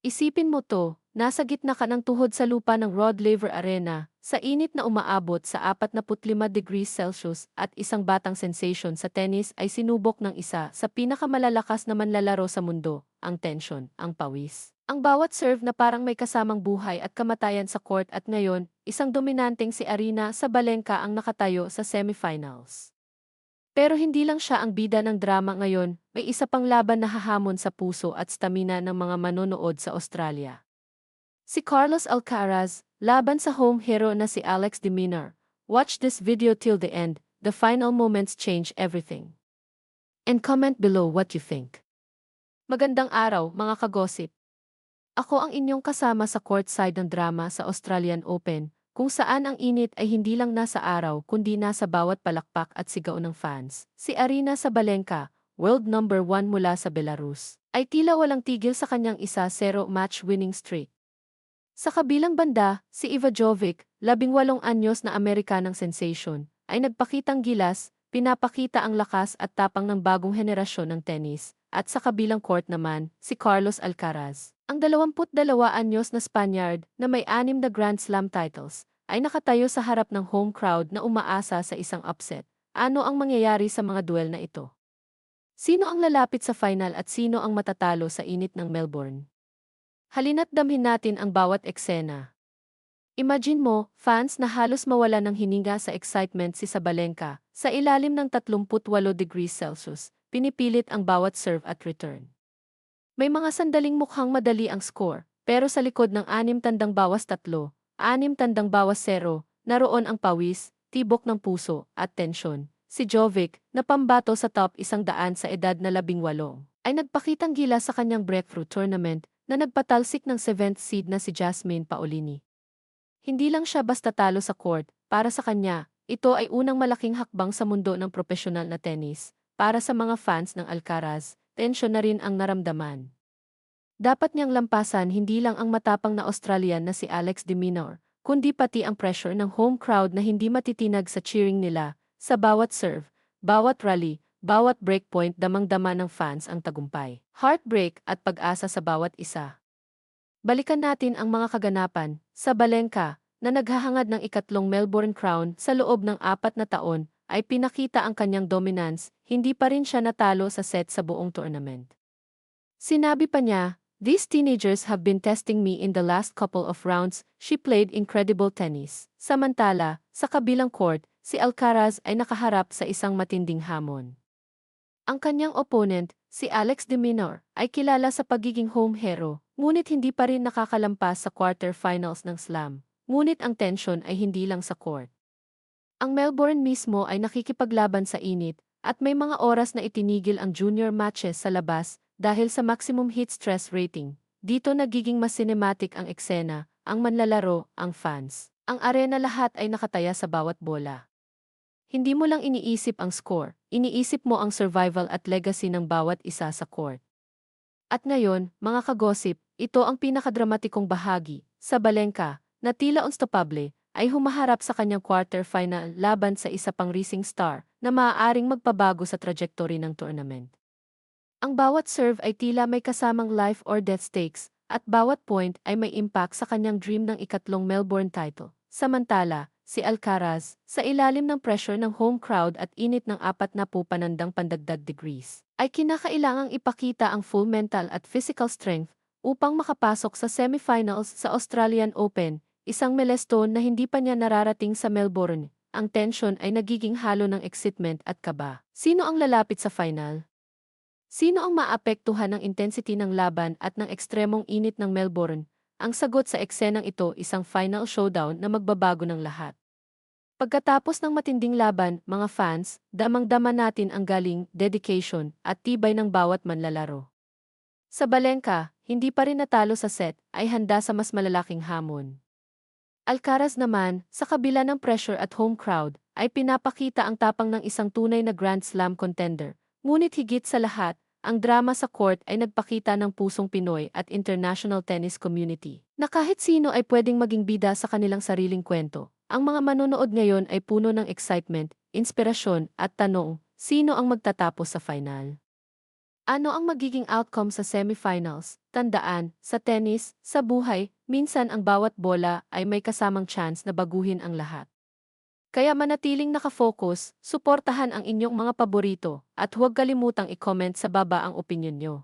Isipin mo to, nasa gitna ka ng tuhod sa lupa ng Rod Laver Arena, sa init na umaabot sa 45 degrees Celsius at isang batang sensation sa tennis ay sinubok ng isa sa pinakamalalakas na manlalaro sa mundo, ang tension, ang pawis. Ang bawat serve na parang may kasamang buhay at kamatayan sa court at ngayon, isang dominanteng si Aryna Sabalenka ang nakatayo sa semifinals. Pero hindi lang siya ang bida ng drama ngayon, may isa pang laban na hahamon sa puso at stamina ng mga manonood sa Australia. Si Carlos Alcaraz, laban sa home hero na si Alex de Minaur. Watch this video till the end, the final moments change everything. And comment below what you think. Magandang araw, mga kagosip. Ako ang inyong kasama sa courtside ng drama sa Australian Open, kung saan ang init ay hindi lang nasa araw kundi nasa bawat palakpak at sigaw ng fans. Si Aryna Sabalenka, world number 1 mula sa Belarus, ay tila walang tigil sa kanyang 1-0 match winning streak. Sa kabilang banda, si Iva Jovic, 18 anyos na Amerikanang sensation, ay nagpakitang gilas, pinapakita ang lakas at tapang ng bagong henerasyon ng tennis. At sa kabilang court naman, si Carlos Alcaraz, ang 22 anyos na Spaniard na may 6 na Grand Slam titles, ay nakatayo sa harap ng home crowd na umaasa sa isang upset. Ano ang mangyayari sa mga duel na ito? Sino ang lalapit sa final at sino ang matatalo sa init ng Melbourne? Halina't damhin natin ang bawat eksena. Imagine mo, fans na halos mawala ng hininga sa excitement si Sabalenka, sa ilalim ng 38 degrees Celsius, pinipilit ang bawat serve at return. May mga sandaling mukhang madali ang score, pero sa likod ng 6-3, 6-0, naroon ang pawis, tibok ng puso, at tensyon. Si Jovic, na pambato sa top 100 sa edad na 18, ay nagpakitang gila sa kanyang breakthrough tournament na nagpatalsik ng 7th seed na si Jasmine Paolini. Hindi lang siya basta talo sa court, para sa kanya, ito ay unang malaking hakbang sa mundo ng profesional na tennis. Para sa mga fans ng Alcaraz, tensyon na rin ang naramdaman. Dapat niyang lampasan hindi lang ang matapang na Australian na si Alex de Minaur, kundi pati ang pressure ng home crowd na hindi matitinag sa cheering nila. Sa bawat serve, bawat rally, bawat breakpoint damang-dama ng fans ang tagumpay, heartbreak at pag-asa sa bawat isa. Balikan natin ang mga kaganapan. Sabalenka, na naghahangad ng ikatlong Melbourne Crown sa loob ng 4 na taon, ay pinakita ang kanyang dominance, hindi pa rin siya natalo sa set sa buong tournament. Sinabi pa niya, "These teenagers have been testing me in the last couple of rounds." She played incredible tennis. Samantala, sa kabilang court, si Alcaraz ay nakaharap sa isang matinding hamon. Ang kanyang opponent, si Alex de Minaur, ay kilala sa pagiging home hero, ngunit hindi pa rin nakakalampas sa quarter-finals ng slam. Ngunit ang tension ay hindi lang sa court. Ang Melbourne mismo ay nakikipaglaban sa init, at may mga oras na itinigil ang junior matches sa labas dahil sa maximum heat stress rating. Dito nagiging mas cinematic ang eksena, ang manlalaro, ang fans. Ang arena lahat ay nakataya sa bawat bola. Hindi mo lang iniisip ang score, iniisip mo ang survival at legacy ng bawat isa sa court. At ngayon, mga kagosip, ito ang pinakadramatikong bahagi. Sabalenka, na tila unstoppable, ay humaharap sa kanyang quarter-final laban sa isa pang rising star na maaaring magpabago sa trajectory ng tournament. Ang bawat serve ay tila may kasamang life or death stakes, at bawat point ay may impact sa kanyang dream ng ikatlong Melbourne title. Samantala, si Alcaraz, sa ilalim ng pressure ng home crowd at init ng 40 panandang pandagdag degrees, ay kinakailangang ipakita ang full mental at physical strength upang makapasok sa semifinals sa Australian Open. Isang milestone na hindi pa niya nararating sa Melbourne. Ang tension ay nagiging halo ng excitement at kaba. Sino ang lalapit sa final? Sino ang maapektuhan ng intensity ng laban at ng ekstremong init ng Melbourne? Ang sagot sa eksenang ito, isang final showdown na magbabago ng lahat. Pagkatapos ng matinding laban, mga fans, damang-dama natin ang galing, dedication, at tibay ng bawat manlalaro. Sabalenka, hindi pa rin natalo sa set, ay handa sa mas malalaking hamon. Alcaraz naman, sa kabila ng pressure at home crowd, ay pinapakita ang tapang ng isang tunay na Grand Slam contender. Ngunit higit sa lahat, ang drama sa court ay nagpakita ng pusong Pinoy at international tennis community, na kahit sino ay pwedeng maging bida sa kanilang sariling kwento. Ang mga manonood ngayon ay puno ng excitement, inspirasyon, at tanong, sino ang magtatapos sa final? Ano ang magiging outcome sa semifinals? Tandaan, sa tennis, sa buhay, minsan ang bawat bola ay may kasamang chance na baguhin ang lahat. Kaya manatiling nakafocus, suportahan ang inyong mga paborito, at huwag kalimutang i-comment sa baba ang opinyon nyo.